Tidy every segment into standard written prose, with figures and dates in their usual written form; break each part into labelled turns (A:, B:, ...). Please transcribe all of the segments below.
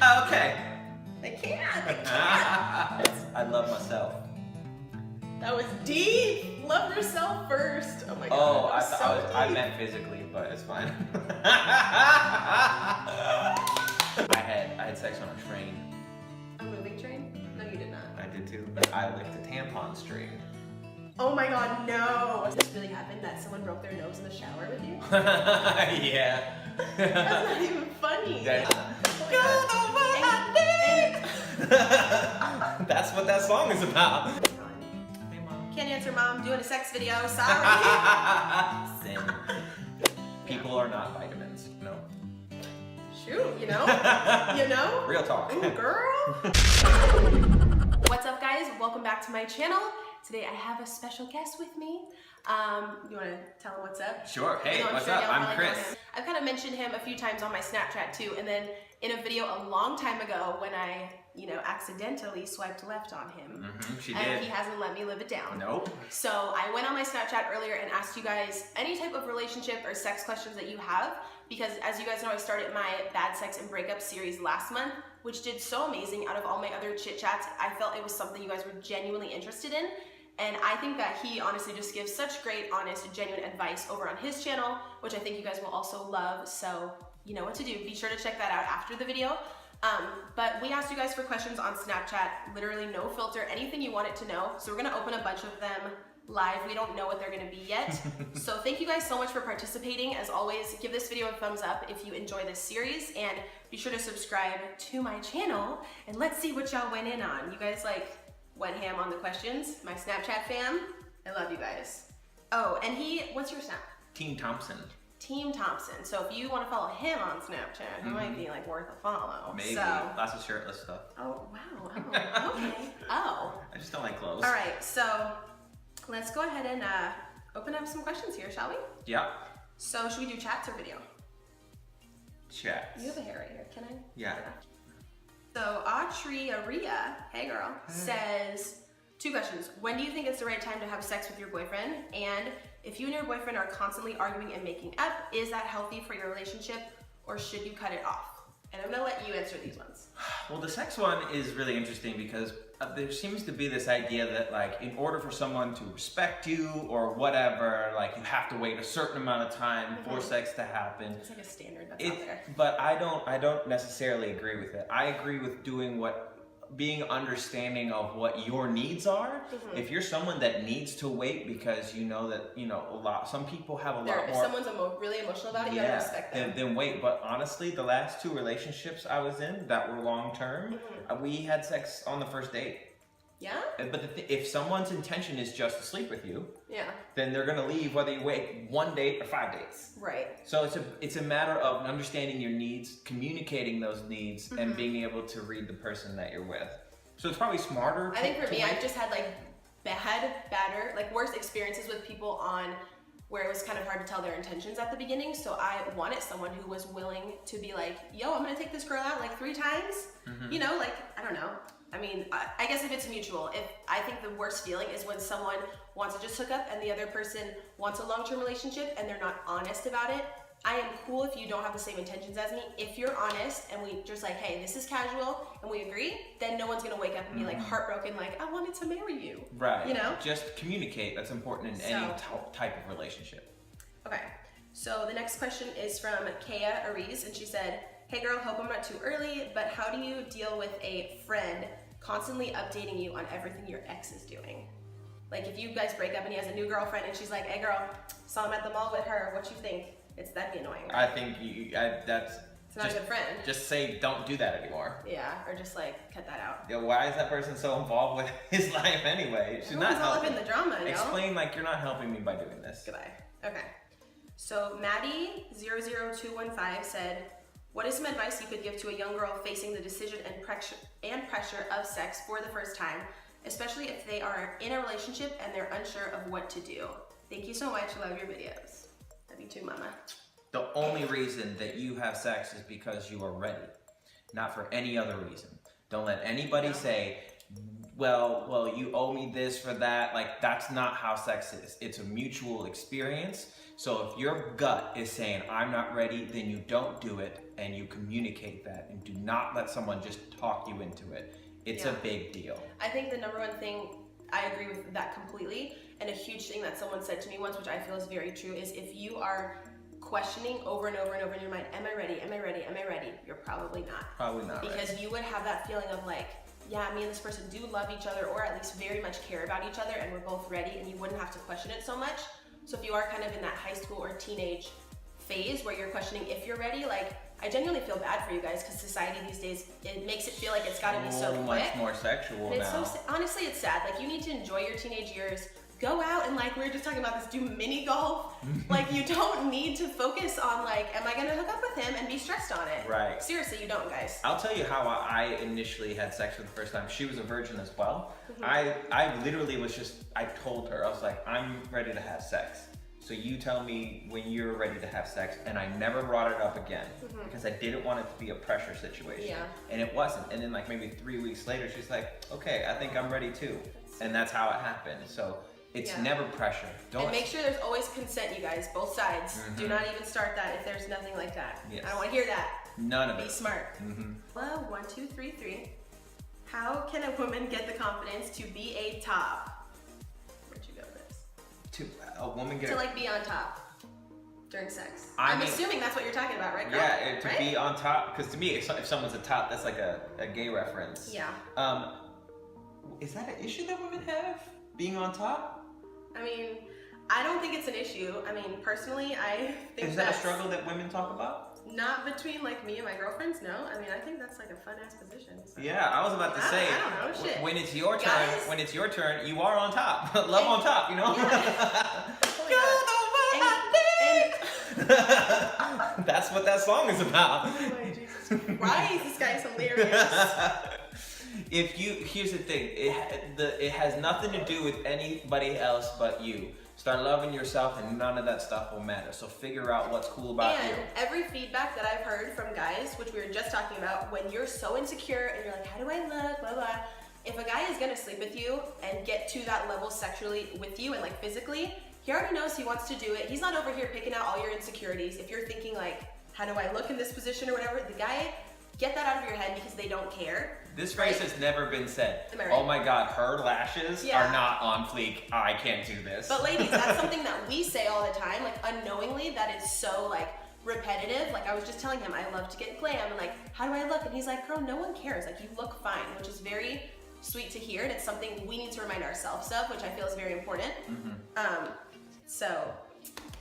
A: Okay.
B: They can't.
A: I love myself.
B: That was deep. Love yourself first. Oh my god.
A: Oh, I
B: deep.
A: meant physically, but it's fine. I had sex on a train.
B: A moving train? No, you did not.
A: I did too, but I licked a tampon string.
B: Oh my god, no. Does this really happen that someone broke their nose in the shower with you?
A: Yeah.
B: That's not even funny.
A: That's what that song is about. Hey, Mom.
B: Can't answer, Mom. Doing a sex video. Sorry.
A: Sin. People are not vitamins. No.
B: Shoot, you know? You know?
A: Real talk.
B: Ooh, girl. What's up, guys? Welcome back to my channel. Today I have a special guest with me. You want to tell him what's up?
A: Sure. Hey,
B: I'm
A: what's
B: sure
A: up?
B: y'all
A: I'm
B: probably know
A: Chris.
B: him. I've kind of mentioned him a few times on my Snapchat too, and then in a video a long time ago when I, accidentally swiped left on him.
A: She
B: and
A: did.
B: he hasn't let me live it down.
A: Nope.
B: So I went on my Snapchat earlier and asked you guys any type of relationship or sex questions that you have, because as you guys know, I started my bad sex and breakup series last month, which did so amazing. Out of all my other chit chats, I felt it was something you guys were genuinely interested in. And I think that he honestly just gives such great, honest, genuine advice over on his channel, which I think you guys will also love. So you know what to do. Be sure to check that out after the video. But we asked you guys for questions on Snapchat, literally no filter, anything you wanted to know. So we're gonna open a bunch of them live. We don't know what they're gonna be yet. So thank you guys so much for participating. As always, give this video a thumbs up if you enjoy this series, and be sure to subscribe to my channel, and let's see what y'all went in on. You guys went ham on the questions. My Snapchat fam, I love you guys. Oh, and what's your Snap?
A: Team Thompson.
B: Team Thompson. So if you want to follow him on Snapchat, he might be worth a follow.
A: Maybe.
B: So.
A: Lots of shirtless stuff.
B: Oh, wow. Oh, okay. Oh.
A: I just don't like clothes.
B: All right, so let's go ahead and open up some questions here, shall we?
A: Yeah.
B: So should we do chats or video?
A: Chats.
B: You have a hair right here, can I?
A: Yeah.
B: So Aria, hey girl, says, 2 questions. When do you think it's the right time to have sex with your boyfriend? And if you and your boyfriend are constantly arguing and making up, is that healthy for your relationship, or should you cut it off? And I'm gonna let you answer these ones.
A: Well, the sex one is really interesting because there seems to be this idea that in order for someone to respect you or whatever, you have to wait a certain amount of time for sex to happen.
B: It's like a standard that's out there.
A: But I don't necessarily agree with it. I agree with being understanding of what your needs are. If you're someone that needs to wait because you know that some people have a lot
B: If
A: more.
B: someone's really emotional about it, you gotta respect them.
A: Then wait. But honestly, the last 2 relationships I was in that were long term, we had sex on the first date.
B: Yeah.
A: But if someone's intention is just to sleep with you,
B: yeah,
A: then they're gonna leave whether you wait 1 date or 5 dates.
B: Right.
A: So it's a matter of understanding your needs, communicating those needs, and being able to read the person that you're with. So it's probably smarter.
B: I think for me, I've just had worse experiences with people on where it was kind of hard to tell their intentions at the beginning. So I wanted someone who was willing to be like, yo, I'm gonna take this girl out 3 times. I don't know. I mean, I guess if it's mutual, I think the worst feeling is when someone wants to just hook up and the other person wants a long-term relationship and they're not honest about it. I am cool if you don't have the same intentions as me. If you're honest and we just hey, this is casual and we agree, then no one's gonna wake up and be heartbroken I wanted to marry you.
A: Right. Just communicate. That's important in any type of relationship.
B: Okay. So the next question is from Kea Ariz, and she said, hey girl, hope I'm not too early, but how do you deal with a friend constantly updating you on everything your ex is doing? If you guys break up and he has a new girlfriend and she's like, hey girl, saw him at the mall with her, what you think? That'd be annoying. Right?
A: I think
B: it's not a good friend.
A: Just say don't do that anymore.
B: Yeah, or just cut that out.
A: Yeah, why is that person so involved with his life anyway? She's not
B: all up in the drama,
A: Explain you're not helping me by doing this.
B: Goodbye. Okay. So Maddie00215 said, what is some advice you could give to a young girl facing the decision and pressure of sex for the first time, especially if they are in a relationship and they're unsure of what to do? Thank you so much. Love your videos. Love you too, mama.
A: The only reason that you have sex is because you are ready, not for any other reason. Don't let anybody say, well, you owe me this for that. Like, that's not how sex is. It's a mutual experience. So if your gut is saying, I'm not ready, then you don't do it, and you communicate that, and do not let someone just talk you into it. It's a big deal.
B: I think the number one thing, I agree with that completely, and a huge thing that someone said to me once, which I feel is very true, is if you are questioning over and over and over in your mind, am I ready, am I ready, am I ready? You're probably not.
A: Probably not.
B: Because you would have that feeling of like, yeah, me and this person do love each other, or at least very much care about each other, and we're both ready, and you wouldn't have to question it so much. So if you are kind of in that high school or teenage phase where you're questioning if you're ready, like, I genuinely feel bad for you guys, because society these days, it makes it feel like it's got to be so quick.
A: Much more sexual
B: and it's
A: now.
B: So, honestly, it's sad. Like, you need to enjoy your teenage years. Go out and, like, we were just talking about this, do mini golf. Like, you don't need to focus on, like, am I going to hook up with him and be stressed on it?
A: Right.
B: Seriously, you don't, guys.
A: I'll tell you how I initially had sex for the first time. She was a virgin as well. I literally was just, I told her, I was like, I'm ready to have sex. So you tell me when you're ready to have sex, and I never brought it up again because I didn't want it to be a pressure situation.
B: Yeah.
A: And it wasn't. And then like maybe 3 weeks later, she's like, okay, I think I'm ready too. And that's how it happened. So it's never pressure.
B: And make sure there's always consent, you guys, both sides. Do not even start that if there's nothing like that.
A: Yes.
B: I don't want to hear that.
A: None of it.
B: Be smart. Well, 1, 2, 3, 3. How can a woman get the confidence to be a top? Where'd you go with this?
A: A woman get
B: to like be on top during sex.
A: I
B: I'm
A: mean,
B: assuming that's what you're talking about, right? Girl?
A: Yeah, to
B: right?
A: be on top. Because to me, if someone's a top, that's like a gay reference.
B: Yeah.
A: Is that an issue that women have? Being on top?
B: I mean, I don't think it's an issue. I mean, personally, I think
A: is that a struggle that women talk about?
B: Not between like me and my girlfriends, no. I mean, I think that's like a fun ass position. So.
A: Yeah, I was about to say.
B: I don't know, shit.
A: When it's your turn,
B: Guys,
A: you are on top. Love on top, you know. That's what that song is about.
B: Oh my Jesus Christ, this guy is hilarious.
A: Here's the thing, it has nothing to do with anybody else but you. Start loving yourself, and none of that stuff will matter. So figure out what's cool about you.
B: And every feedback that I've heard from guys, which we were just talking about, when you're so insecure and you're like, how do I look, blah, blah. If a guy is gonna sleep with you and get to that level sexually with you and like physically, he already knows he wants to do it. He's not over here picking out all your insecurities. If you're thinking like, how do I look in this position or whatever, the guy, get that out of your head because they don't care.
A: This phrase has never been said.
B: Am I right?
A: Oh my God, her lashes are not on fleek. I can't do this.
B: But ladies, that's something that we say all the time, like unknowingly, that it's so like repetitive. Like I was just telling him, I love to get glam, and like, how do I look? And he's like, girl, no one cares. Like you look fine, which is very sweet to hear, and it's something we need to remind ourselves of, which I feel is very important. So,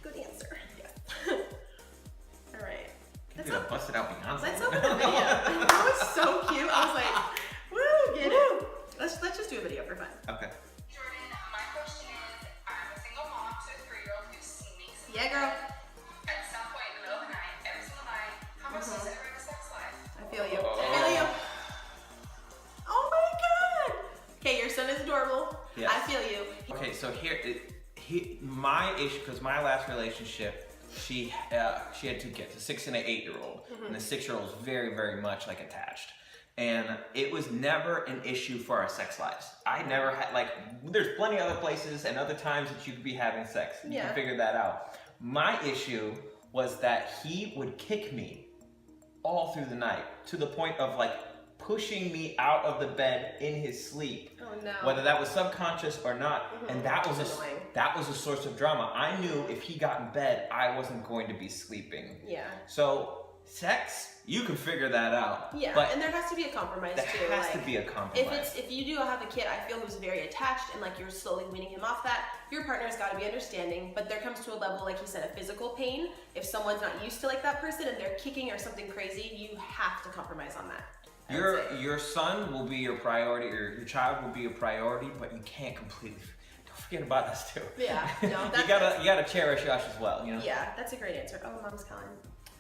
B: good answer. Yeah. All right.
A: Let's bust it out Beyonce.
B: Let's open the video. That was so cute. I was like, woo, get it. Let's just do a video for fun.
A: Okay.
C: Jordan, my question is, I'm a single mom to a 3-year-old who sneaks in
B: Yeah, girl.
C: at some point in the middle of the night, every single night. How much does it hurt a sex life?
B: I feel you. I feel you. Oh my God. Okay, your son is adorable.
A: Yes.
B: I feel you.
A: Okay, so my issue, because my last relationship, she had 2 kids, a 6- and an 8-year-old, and the 6-year-old was very, very much like attached. And it was never an issue for our sex lives. I never had, like, there's plenty of other places and other times that you could be having sex. You can figure that out. My issue was that he would kick me all through the night to the point of like pushing me out of the bed in his sleep.
B: Oh no.
A: Whether that was subconscious or not. And that was a source of drama. I knew if he got in bed, I wasn't going to be sleeping.
B: Yeah.
A: So sex, you can figure that out.
B: Yeah,
A: but
B: and there has to be a compromise too.
A: There has to be a compromise.
B: If you do have a kid, I feel who's very attached and like you're slowly weaning him off that, your partner's got to be understanding. But there comes to a level, like you said, of physical pain. If someone's not used to like that person and they're kicking or something crazy, you have to compromise on that.
A: Your son will be your priority, or your child will be your priority, but you can't completely. Don't forget about us too.
B: Yeah, no,
A: you gotta cherish us as well, you know.
B: Yeah, that's a great answer. Oh, mom's calling.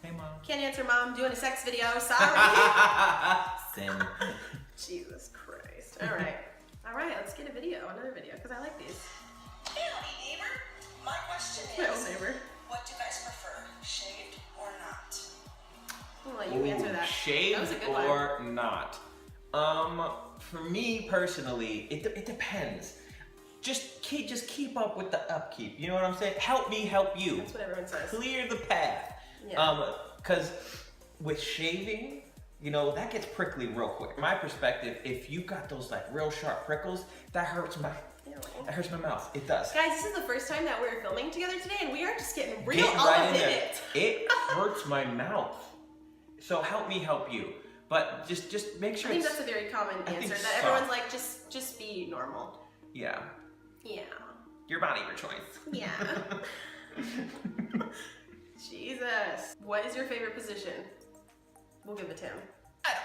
A: Hey, mom.
B: Can't answer, mom. Doing a sex video. Sorry.
A: Sin.
B: Jesus Christ. All right. All right. Let's get a video. Another video, because I like these.
D: Howdy, neighbor. My question is,
B: My old neighbor.
D: what do you guys prefer, shaved or not?
B: I'll let you answer that.
A: Shaved
B: That was a good one.
A: or not? For me personally, it depends. Just keep up with the upkeep. You know what I'm saying? Help me help you.
B: That's what everyone says.
A: Clear the path.
B: Yeah.
A: Because with shaving, you know, that gets prickly real quick. From my perspective, if you got those like real sharp prickles, that hurts my mouth. It does.
B: Guys, this is the first time that we're filming together today, and we are just getting real
A: Getting
B: all
A: right
B: up
A: in
B: in
A: there.
B: it.
A: It hurts my mouth. So help me help you. But just make sure
B: I think
A: it's,
B: that's a very common
A: I think
B: answer. That
A: soft.
B: everyone's like, just be normal.
A: yeah.
B: Yeah.
A: Your body, your choice.
B: Yeah. Jesus. What is your favorite position? We'll give it to him.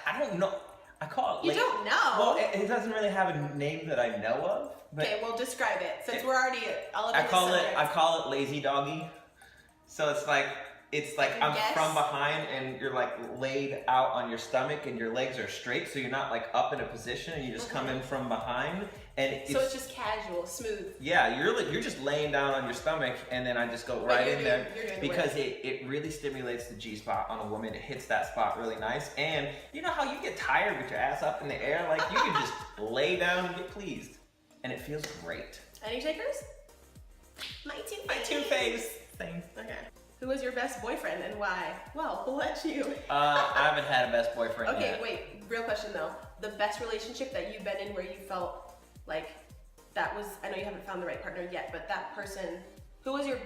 A: I don't know. I call it.
B: You don't know?
A: Well, it doesn't really have a name that I know of. But
B: Okay, well describe it. Since we're already all up in
A: I
B: the
A: call it.
B: subject.
A: I call it lazy doggy. So it's like I'm
B: Yes.
A: from behind and you're like laid out on your stomach and your legs are straight, so you're not like up in a position and you just come in from behind and
B: So it's just casual, smooth.
A: yeah, you're just laying down on your stomach and then I just go right
B: you're
A: in
B: doing-
A: there
B: you're doing the
A: because it really stimulates the G spot on a woman. It hits that spot really nice, and you know how you get tired with your ass up in the air, like you can just lay down and get pleased, and it feels great.
B: Any takers? My two
A: faves. Same.
B: Okay. Who was your best boyfriend and why? Well, we'll let you.
A: I haven't had a best boyfriend
B: Okay,
A: yet.
B: wait. Real question though. The best relationship that you've been in where you felt like that was, I know you haven't found the right partner yet, but that person, who was your,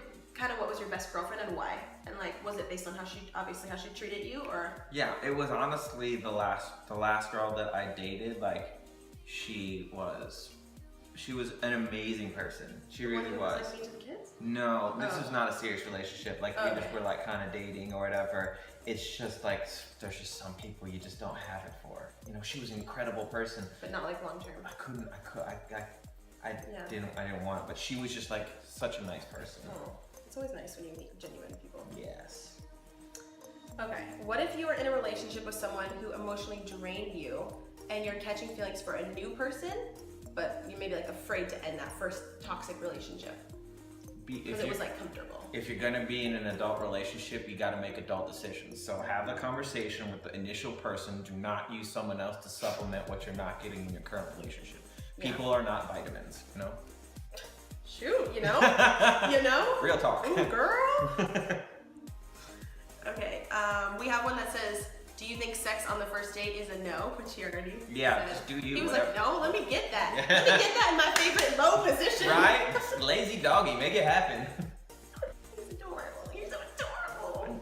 B: what was your best girlfriend and why? And like, was it based on how she treated you or?
A: Yeah, it was honestly the last girl that I dated. Like, she was an amazing person. She really
B: One who
A: was.
B: like mean to the kids?
A: No, this
B: Oh.
A: is not a serious relationship. Like, we just
B: Okay.
A: were like kind of dating or whatever. It's just like, there's just some people you just don't have it for. You know, she was an incredible person.
B: But not like long term.
A: I didn't want it, but she was just like such a nice person.
B: Oh, it's always nice when you meet genuine people.
A: Yes.
B: Okay, what if you were in a relationship with someone who emotionally drained you and you're catching feelings for a new person, but you may be like afraid to end that first toxic relationship because it was like comfortable.
A: If you're gonna be in an adult relationship, you gotta make adult decisions. So have the conversation with the initial person. Do not use someone else to supplement what you're not getting in your current relationship.
B: Yeah.
A: People are not vitamins, you know?
B: Shoot, you know? You know?
A: Real talk.
B: Ooh, girl. Okay, we have one that says, do you think sex on the first date is a no? Which he already
A: Yeah,
B: said.
A: just do you,
B: He was
A: whatever.
B: like, no, let me get that. Let me get that in my favorite low position.
A: Right? Lazy doggy, make it happen.
B: He's adorable. You're so adorable.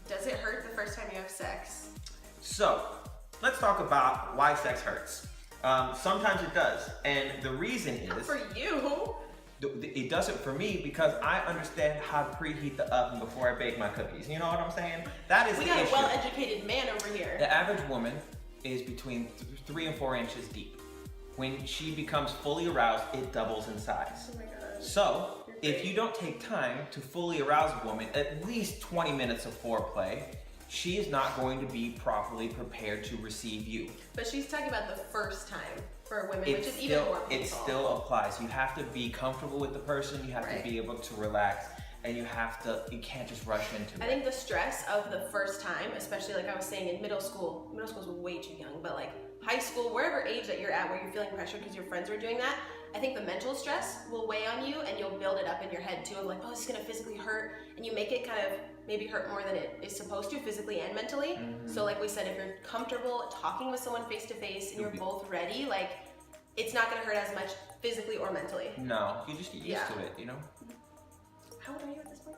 B: Does it hurt the first time you have sex?
A: So, let's talk about why sex hurts. Sometimes it does, and the reason
B: Not
A: is
B: for you.
A: it doesn't for me because I understand how to preheat the oven before I bake my cookies. You know what I'm saying? That is
B: We
A: the
B: got a
A: issue.
B: well-educated man over here.
A: The average woman is between 3 and 4 inches deep. When she becomes fully aroused, it doubles in size.
B: Oh my god.
A: So,
B: You're
A: if
B: great.
A: you don't take time to fully arouse a woman, at least 20 minutes of foreplay, she is not going to be properly prepared to receive you.
B: But she's talking about the first time for women,
A: It
B: which is even more
A: it
B: painful.
A: still applies. You have to be comfortable with the person, you have
B: Right.
A: to be able to relax, and you can't just rush into
B: I
A: it.
B: think the stress of the first time, especially like I was saying in middle school is way too young, but like high school, wherever age that you're at where you're feeling pressure because your friends are doing that, I think the mental stress will weigh on you and you'll build it up in your head too of like, oh, this is gonna physically hurt, and you make it kind of maybe hurt more than it is supposed to physically and mentally.
A: Mm-hmm.
B: So like we said, if you're comfortable talking with someone face to face and you're both ready, like it's not gonna hurt as much physically or mentally.
A: No, you just get used
B: Yeah.
A: to it, you know?
B: How old are you at this point?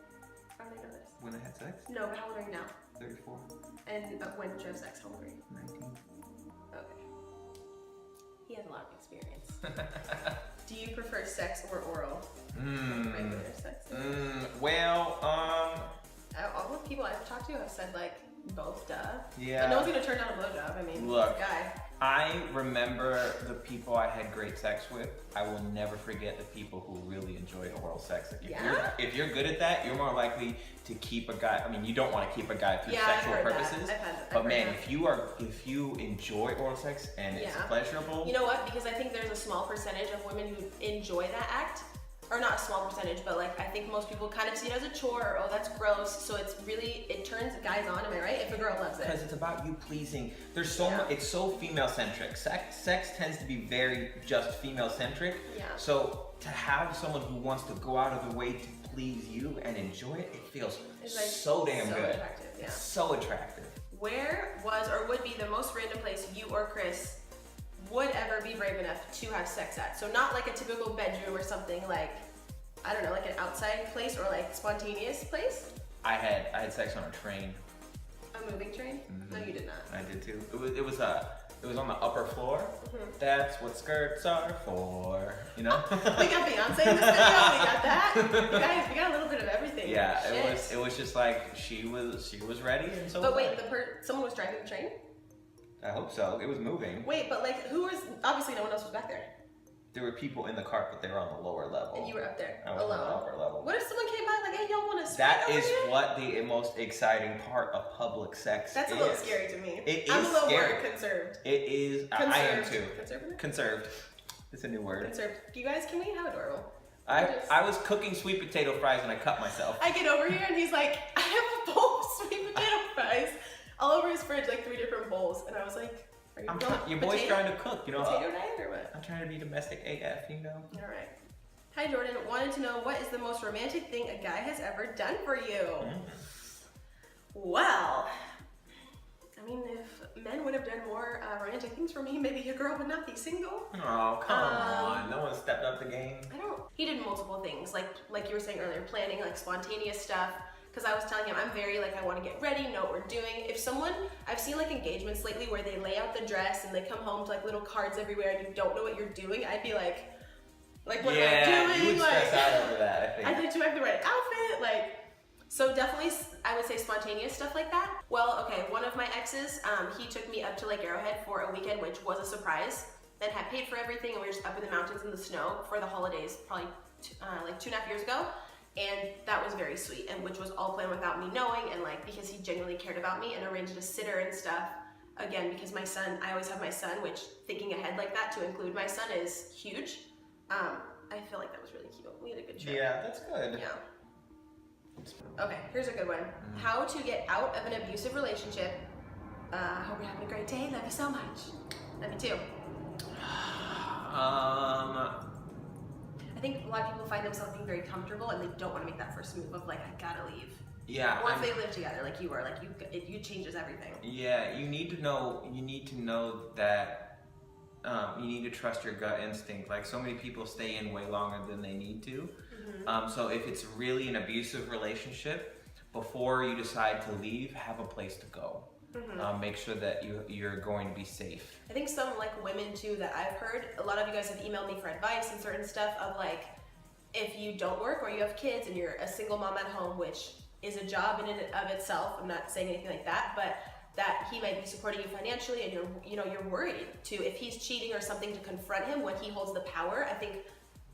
B: How do I know this?
A: When I had sex,
B: No, but how old are you now?
A: 34,
B: And when did you have sex? How old were you?
A: 19.
B: Okay. He has a lot of experience. Do you prefer sex or oral? Regular sex?
A: Well,
B: All the people I've talked to have said like both, duh.
A: yeah.
B: And no one's gonna turn down a blowjob. I mean,
A: Look.
B: guy.
A: I remember the people I had great sex with. I will never forget the people who really enjoyed oral sex.
B: Yeah?
A: If you're good at that, you're more likely to keep a guy. I mean, you don't want to keep a guy for
B: Yeah, I've
A: sexual
B: heard that.
A: purposes.
B: I've
A: But
B: heard
A: man,
B: that.
A: if you enjoy oral sex and it's
B: Yeah.
A: pleasurable,
B: You know what? Because I think there's a small percentage of women who enjoy that act. or not a small percentage, but like I think most people kind of see it as a chore or oh that's gross. So it turns guys on, am I right? If a girl loves it.
A: Because it's about you pleasing. There's so much, it's so female centric. Sex tends to be very just female centric.
B: Yeah.
A: So to have someone who wants to go out of their way to please you and enjoy it, it feels
B: It's like
A: so damn
B: so
A: good.
B: attractive, yeah.
A: It's so attractive.
B: Where was or would be the most random place you or Chris would ever be brave enough to have sex at? So not like a typical bedroom or something, like, I don't know, like an outside place or like spontaneous place?
A: I had sex on a train.
B: A moving train?
A: Mm-hmm.
B: No, you did not.
A: I did too. It was on the upper floor.
B: Mm-hmm.
A: That's what skirts are for, you know?
B: We got Beyonce in this video, we got that. You guys, we got a little bit of everything.
A: Yeah,
B: Shit.
A: it was just like she was ready and so
B: But
A: was
B: wait,
A: I.
B: someone was driving the train?
A: I hope so. It was moving.
B: Wait, but like obviously no one else was back there.
A: There were people in the cart, but they were on the lower level.
B: And you were up there
A: I was on the
B: alone.
A: upper level.
B: What if someone came by like, hey, y'all want to
A: That is what the most exciting part of public sex
B: That's
A: is.
B: a little scary to me.
A: It
B: I'm
A: is
B: a little
A: scary.
B: more conserved.
A: It is. I am
B: Conserved.
A: too.
B: Conservative?
A: Conserved. It's a new word.
B: Conserved. You guys, can we have adorable?
A: I was cooking sweet potato fries and I cut myself.
B: I get over here and he's like, I have a bowl of sweet potato fries all over his fridge, like 3 different bowls. And I was like, are you
A: Your boy's trying to cook, you know.
B: potato diet or what?
A: I'm trying to be domestic AF, you know.
B: All right. Hi, Jordan. Wanted to know what is the most romantic thing a guy has ever done for you? Well, I mean, if men would have done more romantic things for me, maybe your girl would not be single.
A: Oh, come on. No one stepped up the game.
B: He did multiple things, like you were saying earlier, planning, like spontaneous stuff. Because I was telling him, I'm very like, I want to get ready, know what we're doing. If someone, I've seen like engagements lately where they lay out the dress and they come home to like little cards everywhere and you don't know what you're doing, I'd be like what am I doing?
A: You would stress
B: like,
A: out over that, I think.
B: I think, do I have the right outfit? Like, so definitely, I would say spontaneous stuff like that. Well, okay, one of my exes, he took me up to Lake Arrowhead for a weekend, which was a surprise, and had paid for everything, and we were just up in the mountains in the snow for the holidays, probably like 2.5 years ago. And that was very sweet, and which was all planned without me knowing, and like because he genuinely cared about me and arranged a sitter and stuff. Again, because my son, I always have my son, which thinking ahead like that to include my son is huge. I feel like that was really cute. We had a good trip.
A: Yeah, that's good.
B: Yeah. Okay, here's a good one. How to get out of an abusive relationship. Hope you're having a great day. Love you so much. Love you too. I think a lot of people find themselves being very comfortable and they don't want to make that first move of like, I gotta leave.
A: Yeah.
B: Or if they live together, like you were, like it changes everything.
A: Yeah, you need to know that you need to trust your gut instinct. Like so many people stay in way longer than they need to. So if it's really an abusive relationship, before you decide to leave, have a place to go. Make sure that you're going to be safe.
B: I think some like women too that I've heard, a lot of you guys have emailed me for advice and certain stuff of like, if you don't work or you have kids and you're a single mom at home, which is a job in and of itself, I'm not saying anything like that, but that he might be supporting you financially and you're worried too. If he's cheating or something, to confront him when he holds the power, I think,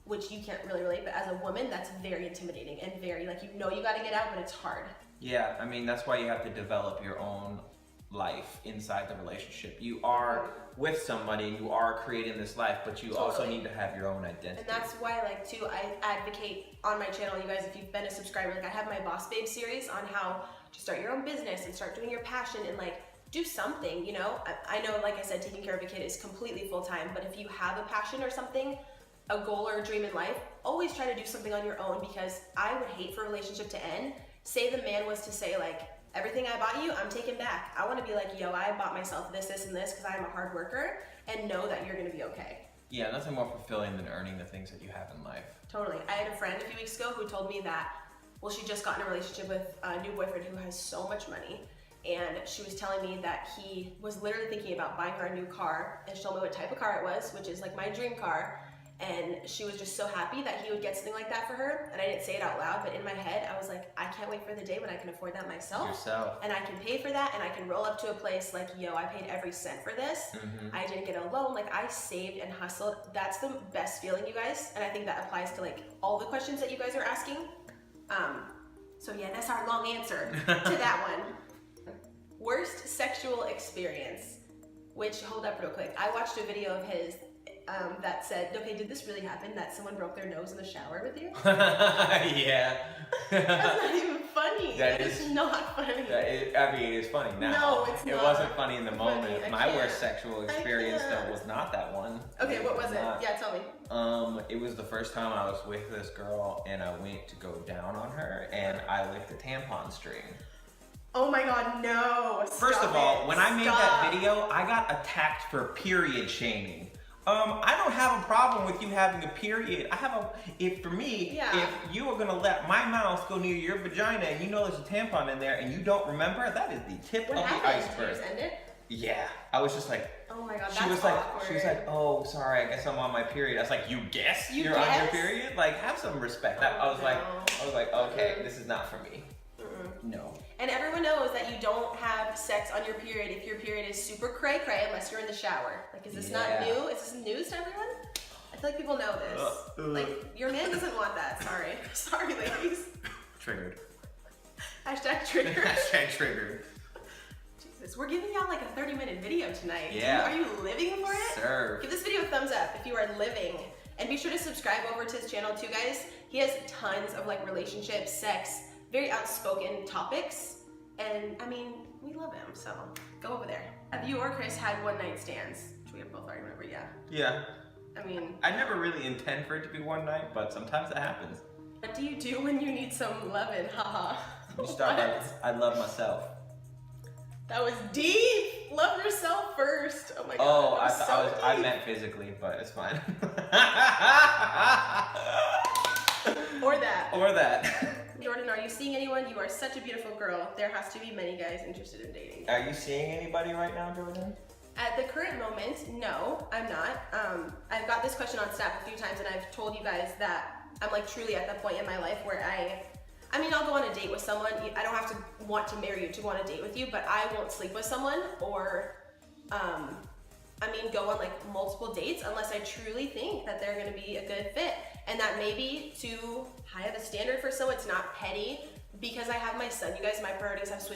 B: which you can't really relate, but as a woman, that's very intimidating and very like, you gotta get out, but it's hard.
A: Yeah, I mean, that's why you have to develop your own life inside the relationship. You are with somebody and you are creating this life, but you also need to have your own identity.
B: And that's why, like, too, I advocate on my channel, you guys, if you've been a subscriber, like I have my Boss Babe series on how to start your own business and start doing your passion and like do something, you know? I know, like I said, taking care of a kid is completely full-time, but if you have a passion or something, a goal or a dream in life, always try to do something on your own, because I would hate for a relationship to end. Say the man was to say like, everything I bought you, I'm taking back. I want to be like, yo, I bought myself this, and this because I'm a hard worker, and know that you're going to be okay.
A: Yeah, nothing more fulfilling than earning the things that you have in life.
B: Totally. I had a friend a few weeks ago who told me that, well, she just got in a relationship with a new boyfriend who has so much money, and she was telling me that he was literally thinking about buying her a new car, and she told me what type of car it was, which is like my dream car. And she was just so happy that he would get something like that for her. And I didn't say it out loud, but in my head, I was like, I can't wait for the day when I can afford that myself. And I can pay for that, and I can roll up to a place like, yo, I paid every cent for this. I didn't get a loan. Like, I saved and hustled. That's the best feeling, you guys. And I think that applies to like all the questions that you guys are asking. So yeah, that's our long answer to that one. Worst sexual experience, which, hold up real quick. I watched a video of his that said, okay, did this really happen? That someone broke their nose in the shower with you?
A: Yeah.
B: That's not even funny.
A: That
B: It's
A: is-
B: not funny.
A: I mean, it's funny now.
B: No, it's
A: It
B: not
A: wasn't funny in the
B: funny.
A: moment.
B: I
A: My
B: can't.
A: worst sexual experience though
B: can't.
A: was not that one.
B: Okay, what was it?
A: not.
B: Yeah, tell me.
A: It was the first time I was with this girl and I went to go down on her and I licked a tampon string.
B: Oh my god, no.
A: First
B: Stop
A: of all,
B: it.
A: when I made
B: Stop.
A: that video, I got attacked for period shaming. I don't have a problem with you having a period. For me,
B: Yeah.
A: if you are gonna let my mouth go near your vagina and you know there's a tampon in there and you don't remember, that is the tip
B: What
A: of the
B: happened? Did you
A: iceberg.
B: just end it?
A: Yeah, I was just like,
B: Oh my god,
A: she
B: that's
A: was
B: awkward.
A: like, oh, sorry, I guess I'm on my period. I was like, you guess
B: You
A: you're on your
B: guess?
A: period? Like, have some respect.
B: Oh,
A: I was
B: no.
A: like, okay, this is not for me.
B: Mm-mm.
A: No.
B: And everyone knows that you don't have sex on your period if your period is super cray cray unless you're in the shower. Like, is this not
A: Yeah.
B: new? Is this news to everyone? I feel like people know this. Like, your man doesn't want that. Sorry. Sorry, ladies.
A: Triggered.
B: Hashtag trigger.
A: Hashtag triggered.
B: Jesus, we're giving y'all like a 30-minute video tonight.
A: Yeah.
B: Are you living for it?
A: Serve.
B: Give this video a thumbs up if you are living. And be sure to subscribe over to his channel too, guys. He has tons of like relationships, sex, very outspoken topics. And I mean, we love him, so go over there. Have you or Chris had one-night stands? Which we have both already remember, yeah.
A: Yeah.
B: I mean,
A: I never really intend for it to be one night, but sometimes it happens.
B: what do you do when you need some loving? Haha.
A: You start like, I love myself.
B: That was deep. Love yourself first. Oh my god.
A: Oh,
B: that was so
A: I
B: deep.
A: meant physically, but it's fine.
B: Or that.
A: Or that.
B: Jordan, are you seeing anyone? You are such a beautiful girl. There has to be many guys interested in dating.
A: Are you seeing anybody right now, Jordan?
B: At the current moment, no, I'm not. I've got this question on Snap a few times, and I've told you guys that I'm like truly at the point in my life where I mean, I'll go on a date with someone. I don't have to want to marry you to go on a date with you, but I won't sleep with someone or, go on like multiple dates unless I truly think that they're gonna be a good fit. And that may be too high of a standard for someone. It's not petty because I have my son. You guys, my priorities have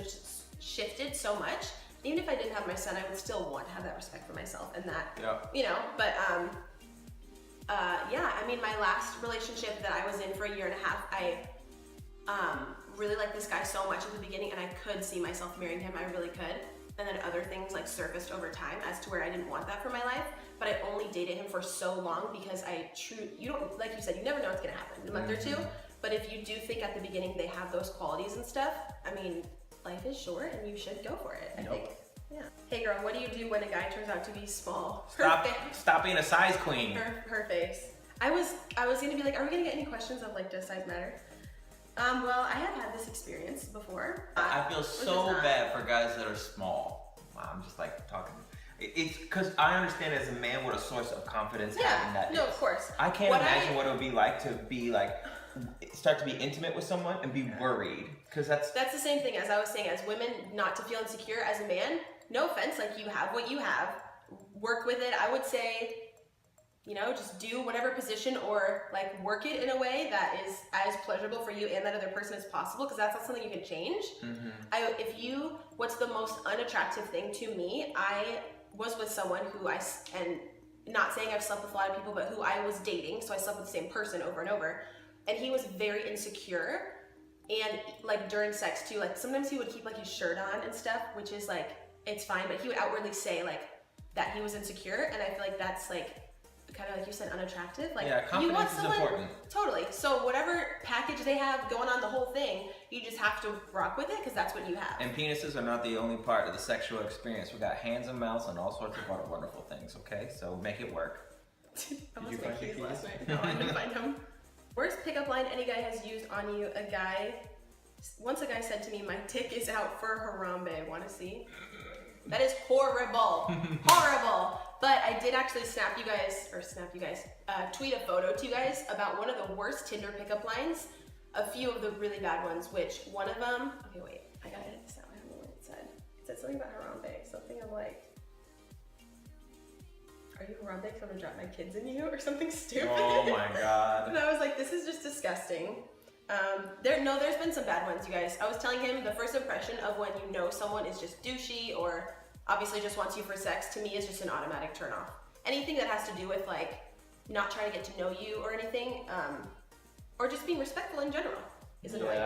B: shifted so much. Even if I didn't have my son, I would still want to have that respect for myself and that, you know, but yeah, I mean, my last relationship that I was in for a year and a half, I really liked this guy so much at the beginning and I could see myself marrying him, I really could. And then other things like surfaced over time as to where I didn't want that for my life, but I only dated him for so long because you don't, like you said, you never know what's gonna happen in a month or two, but if you do think at the beginning they have those qualities and stuff, I mean, life is short and you should go for it, I think. Yeah. Hey girl, what do you do when a guy turns out to be small?
A: Stop being a size queen.
B: Her face. I was gonna be like, are we gonna get any questions of like, does size matter? Well, I have had this experience before.
A: I feel so bad for guys that are small. Wow, I'm just like talking. It's because I understand as a man what a source of confidence having that
B: no,
A: is.
B: of course.
A: I can't imagine what it would be like to be like, start to be intimate with someone and be worried. Because that's
B: the same thing as I was saying, as women, not to feel insecure as a man. No offense, like you have what you have. Work with it. I would say, you know, just do whatever position or like work it in a way that is as pleasurable for you and that other person as possible, because that's not something you can change. What's the most unattractive thing to me, I was with someone who and not saying I've slept with a lot of people, but who I was dating, so I slept with the same person over and over, and he was very insecure, and like during sex too, like sometimes he would keep like his shirt on and stuff, which is like, it's fine, but he would outwardly say like that he was insecure, and I feel like that's like, kind of like you said, unattractive. Like,
A: yeah, confidence
B: you want
A: is
B: someone,
A: important.
B: Totally. So whatever package they have going on, the whole thing, you just have to rock with it because that's what you have.
A: And penises are not the only part of the sexual experience. We got hands and mouths and all sorts of other wonderful things, okay? So make it work.
B: That was
A: you
B: my
A: find your
B: keys
A: keys?
B: last night. No, I didn't find them. Worst pickup line any guy has used on you. Once a guy said to me, my dick is out for Harambe. Want to see? That is horrible. Horrible. But I did actually tweet a photo to you guys about one of the worst Tinder pickup lines. A few of the really bad ones, which one of them, okay, wait, I gotta edit this out. I don't know what it said. It said something about Harambe. Something of like, are you Harambe because I'm gonna drop my kids in you or something stupid?
A: Oh my god.
B: And I was like, this is just disgusting. There's been some bad ones, you guys. I was telling him the first impression of when you know someone is just douchey or obviously just wants you for sex, to me is just an automatic turn off. anything that has to do with like not trying to get to know you or anything, or just being respectful in general is annoying.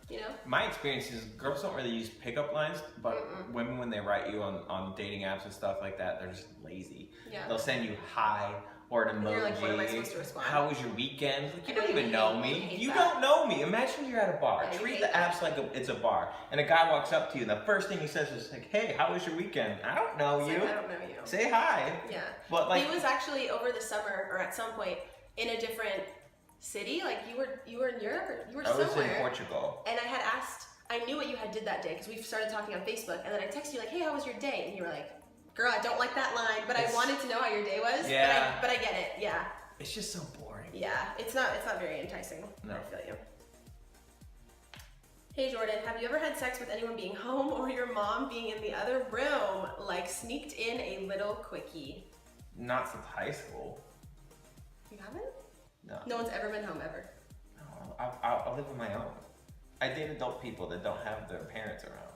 B: You know?
A: My experience is girls don't really use pickup lines, but women, when they write you on dating apps and stuff like that, they're just lazy.
B: Yeah.
A: They'll send you hi or an emoji.
B: And you're like, what am I supposed to respond?
A: How was your weekend? Like, you don't
B: I
A: even
B: hate-
A: know
B: I
A: me.
B: hate
A: You
B: that.
A: don't know me. Imagine you're at a bar.
B: I
A: Treat
B: hate
A: the apps like it's a bar. And a guy walks up to you and the first thing he says is like, hey, how was your weekend? I don't know
B: It's
A: you.
B: like, I don't know you.
A: Say hi.
B: Yeah.
A: But like,
B: He was actually over the summer or at some point in a different city. Like you were in Europe or you were
A: I was
B: somewhere.
A: in Portugal.
B: And I had asked, I knew what you had did that day because we started talking on Facebook, and then I texted you like, hey, how was your day? And you were like, girl, I don't like that line, but I wanted to know how your day was.
A: Yeah.
B: But I get it. Yeah.
A: It's just so boring.
B: Yeah. It's not very enticing.
A: No.
B: I feel you. Hey Jordan, have you ever had sex with anyone being home or your mom being in the other room? Like sneaked in a little quickie.
A: Not since high school.
B: You haven't?
A: No.
B: No one's ever been home ever.
A: No, I live on my own. I date adult people that don't have their parents around.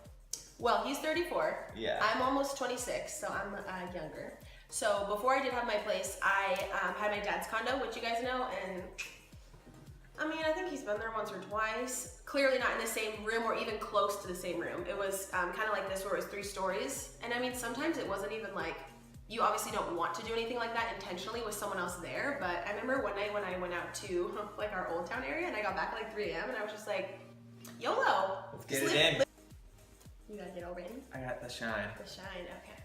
B: Well, he's 34.
A: Yeah.
B: I'm almost 26, so I'm younger. So before I did have my place, I had my dad's condo, which you guys know, and I mean, I think he's been there once or twice. Clearly not in the same room or even close to the same room. It was kind of like this where it was 3 stories. And I mean, sometimes it wasn't even like, you obviously don't want to do anything like that intentionally with someone else there. But I remember one night when I went out to like our Old Town area and I got back at like 3 a.m. and I was just like, YOLO.
A: Let's get
B: Just
A: it in.
B: You gotta get over in.
A: I got the shine.
B: The shine, okay.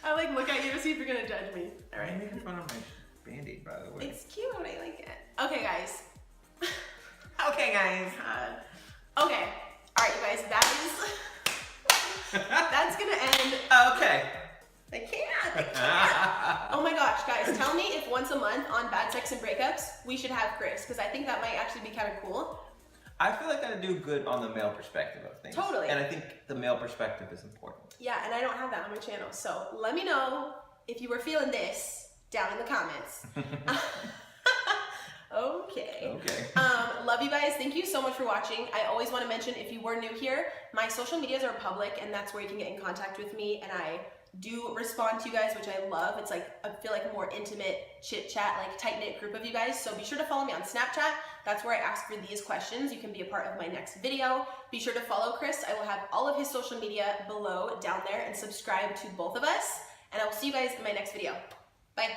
B: I like look at you to see if you're gonna judge me. All
A: I'm
B: right.
A: making fun of my Band-Aid, by the way.
B: It's cute. I like it. Okay, guys.
A: Okay, guys.
B: Okay. All right, you guys. That's gonna end.
A: Okay.
B: I can't. Oh my gosh, guys. Tell me if once a month on Bad Sex and Breakups we should have Chris, because I think that might actually be kind of cool.
A: I feel like I do good on the male perspective of things.
B: Totally.
A: And I think the male perspective is important.
B: Yeah, and I don't have that on my channel. So let me know if you were feeling this down in the comments. Okay.
A: Okay.
B: Love you guys. Thank you so much for watching. I always want to mention, if you were new here, my social medias are public, and that's where you can get in contact with me. And I do respond to you guys, which I love. It's like, I feel like a more intimate chit chat, like tight knit group of you guys. So be sure to follow me on Snapchat. That's where I ask for these questions. You can be a part of my next video. Be sure to follow Chris. I will have all of his social media below down there, and subscribe to both of us. And I will see you guys in my next video. Bye.